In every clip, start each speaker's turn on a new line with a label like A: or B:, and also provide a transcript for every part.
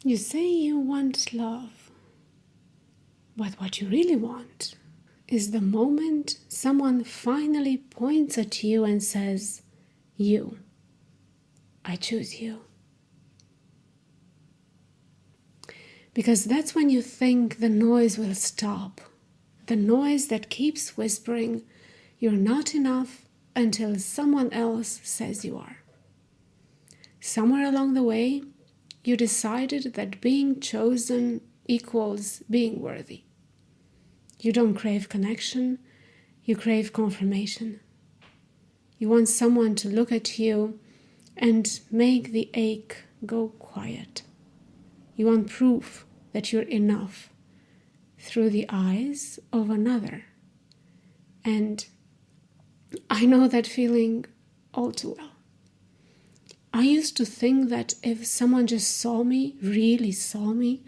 A: You say you want love, but what you really want is the moment someone finally points at you and says, "You, I choose you." Because that's when you think the noise will stop. The noise that keeps whispering, "You're not enough," until someone else says you are. Somewhere along the way, you decided that being chosen equals being worthy. You don't crave connection, you crave confirmation. You want someone to look at you and make the ache go quiet. You want proof that you're enough through the eyes of another. And I know that feeling all too well. I used to think that if someone just saw me, really saw me,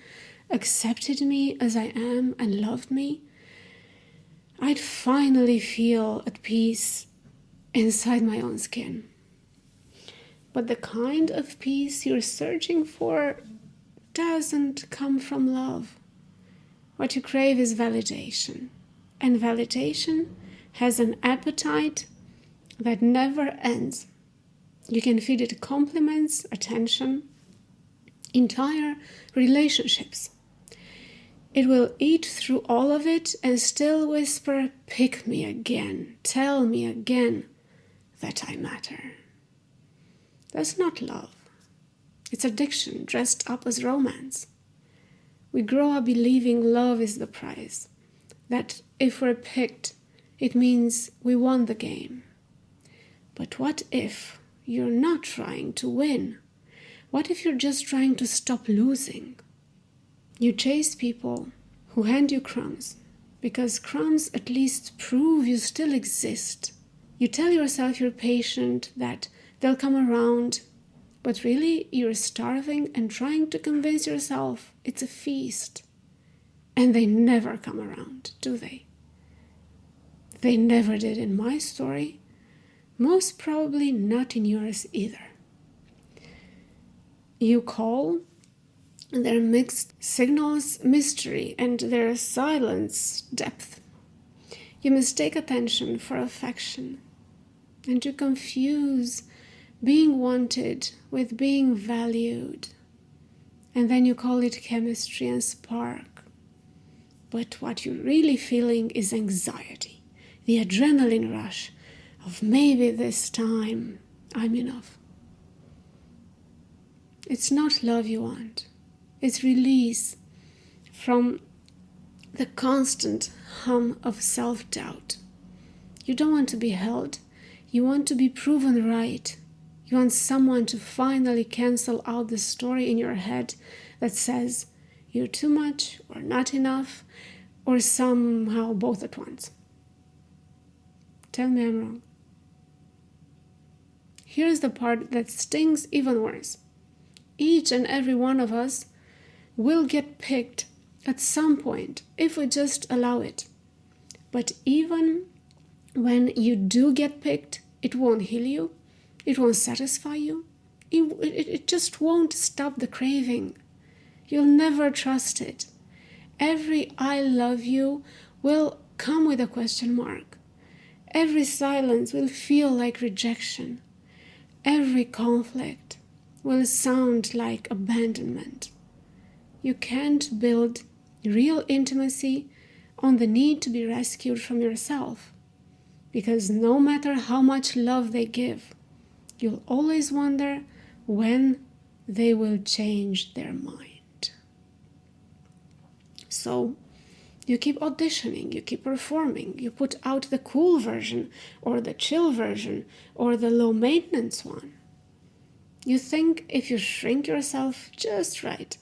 A: accepted me as I am and loved me, I'd finally feel at peace inside my own skin. But the kind of peace you're searching for doesn't come from love. What you crave is validation. And validation has an appetite that never ends. You can feed it compliments, attention, entire relationships. It will eat through all of it and still whisper, "Pick me again, tell me again that I matter." That's not love. It's addiction dressed up as romance. We grow up believing love is the prize, that if we're picked, it means we won the game. But what if you're not trying to win? What if you're just trying to stop losing? You chase people who hand you crumbs, because crumbs at least prove you still exist. You tell yourself you're patient, that they'll come around, but really you're starving and trying to convince yourself it's a feast. And they never come around, do they? They never did in my story. Most probably not in yours either. You call their mixed signals mystery and their silence depth. You mistake attention for affection, and you confuse being wanted with being valued. And then you call it chemistry and spark. But what you're really feeling is anxiety, the adrenaline rush of maybe this time I'm enough. It's not love you want. It's release from the constant hum of self-doubt. You don't want to be held. You want to be proven right. You want someone to finally cancel out the story in your head that says you're too much or not enough or somehow both at once. Tell me I'm wrong. Here's the part that stings even worse. Each and every one of us will get picked at some point if we just allow it. But even when you do get picked, it won't heal you. It won't satisfy you. It just won't stop the craving. You'll never trust it. Every "I love you" will come with a question mark. Every silence will feel like rejection. Every conflict will sound like abandonment. You can't build real intimacy on the need to be rescued from yourself, because no matter how much love they give, you'll always wonder when they will change their mind. So you keep auditioning, you keep performing, you put out the cool version or the chill version or the low maintenance one. You think if you shrink yourself just right,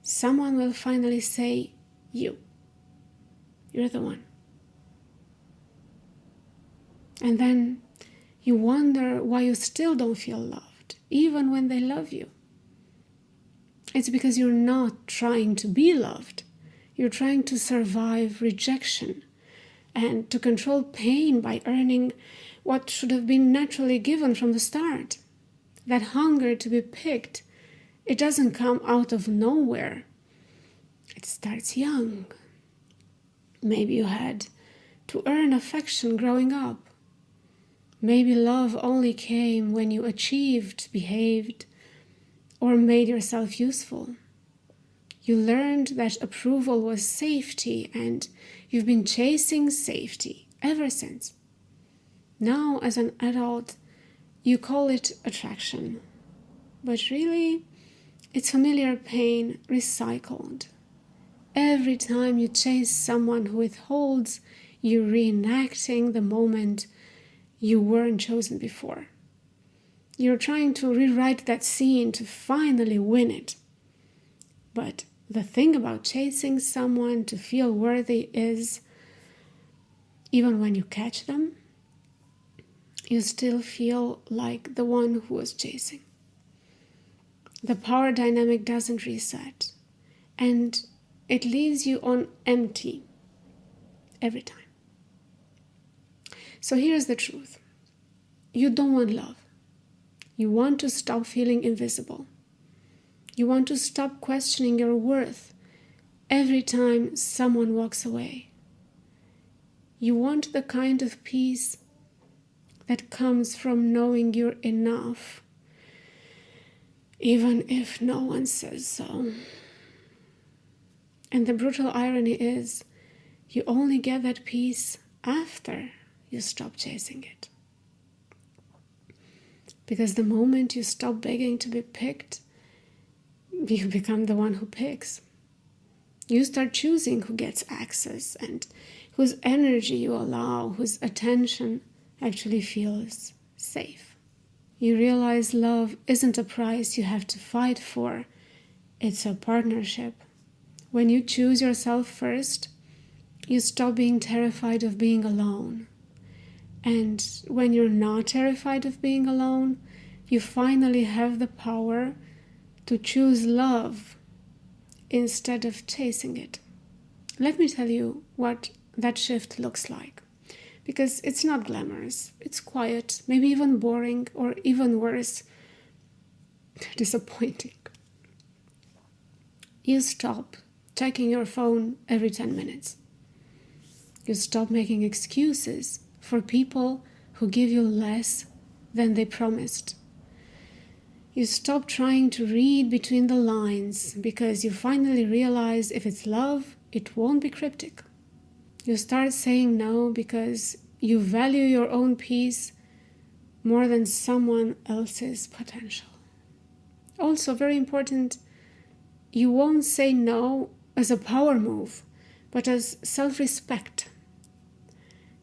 A: someone will finally say, you're the one. And then you wonder why you still don't feel loved, even when they love you. It's because you're not trying to be loved. You're trying to survive rejection and to control pain by earning what should have been naturally given from the start. That hunger to be picked It doesn't come out of nowhere. It starts young. Maybe you had to earn affection growing up. Maybe love only came when you achieved, behaved, or made yourself useful. You learned that approval was safety, and you've been chasing safety ever since. Now, as an adult, you call it attraction. But really, it's familiar pain recycled. Every time you chase someone who withholds, you're reenacting the moment you weren't chosen before. You're trying to rewrite that scene to finally win it. But the thing about chasing someone to feel worthy is, even when you catch them, you still feel like the one who was chasing. The power dynamic doesn't reset, and it leaves you on empty every time. So here's the truth. You don't want love. You want to stop feeling invisible. You want to stop questioning your worth every time someone walks away. You want the kind of peace that comes from knowing you're enough, even if no one says so. And the brutal irony is, you only get that peace after you stop chasing it. Because the moment you stop begging to be picked, you become the one who picks. You start choosing who gets access and whose energy you allow, whose attention actually feels safe. You realize love isn't a price you have to fight for. It's a partnership. When you choose yourself first, you stop being terrified of being alone. And when you're not terrified of being alone, you finally have the power to choose love instead of chasing it. Let me tell you what that shift looks like. Because it's not glamorous, it's quiet, maybe even boring, or even worse, disappointing. You stop checking your phone every 10 minutes. You stop making excuses for people who give you less than they promised. You stop trying to read between the lines because you finally realize if it's love, it won't be cryptic. You start saying no because you value your own peace more than someone else's potential. Also, very important, you won't say no as a power move, but as self-respect.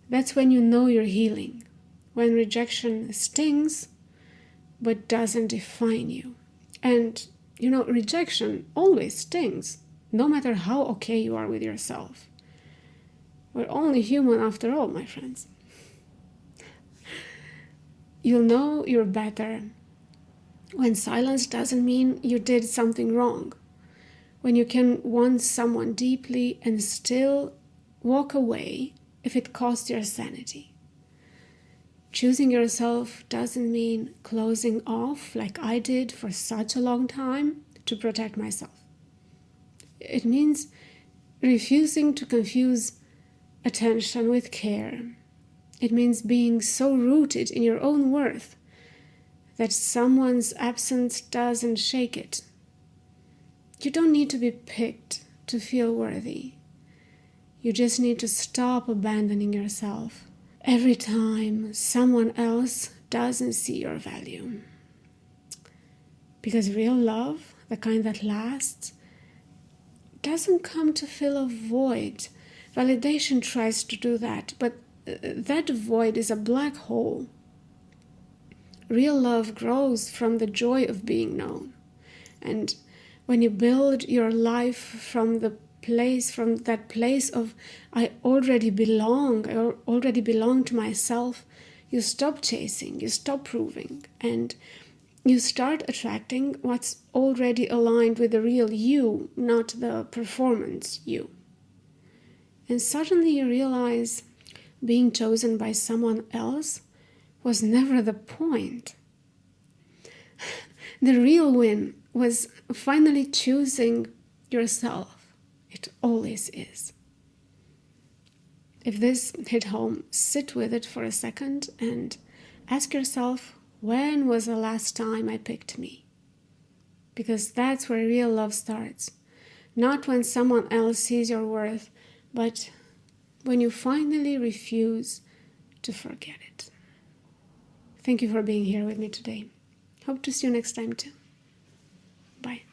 A: That's when you know you're healing, when rejection stings but doesn't define you. And, rejection always stings, no matter how okay you are with yourself. We're only human after all, my friends. You'll know you're better when silence doesn't mean you did something wrong. When you can want someone deeply and still walk away if it costs your sanity. Choosing yourself doesn't mean closing off like I did for such a long time to protect myself. It means refusing to confuse attention with care. It means being so rooted in your own worth that someone's absence doesn't shake it. You don't need to be picked to feel worthy. You just need to stop abandoning yourself every time someone else doesn't see your value. Because real love, the kind that lasts, doesn't come to fill a void. Validation tries to do that, but that void is a black hole. Real love grows from the joy of being known. And when you build your life from that place of I already belong to myself, you stop chasing, you stop proving, and you start attracting what's already aligned with the real you, not the performance you. And suddenly you realize being chosen by someone else was never the point. The real win was finally choosing yourself. It always is. If this hit home, sit with it for a second and ask yourself, when was the last time I picked me? Because that's where real love starts. Not when someone else sees your worth, but when you finally refuse to forget it. Thank you for being here with me today. Hope to see you next time too. Bye.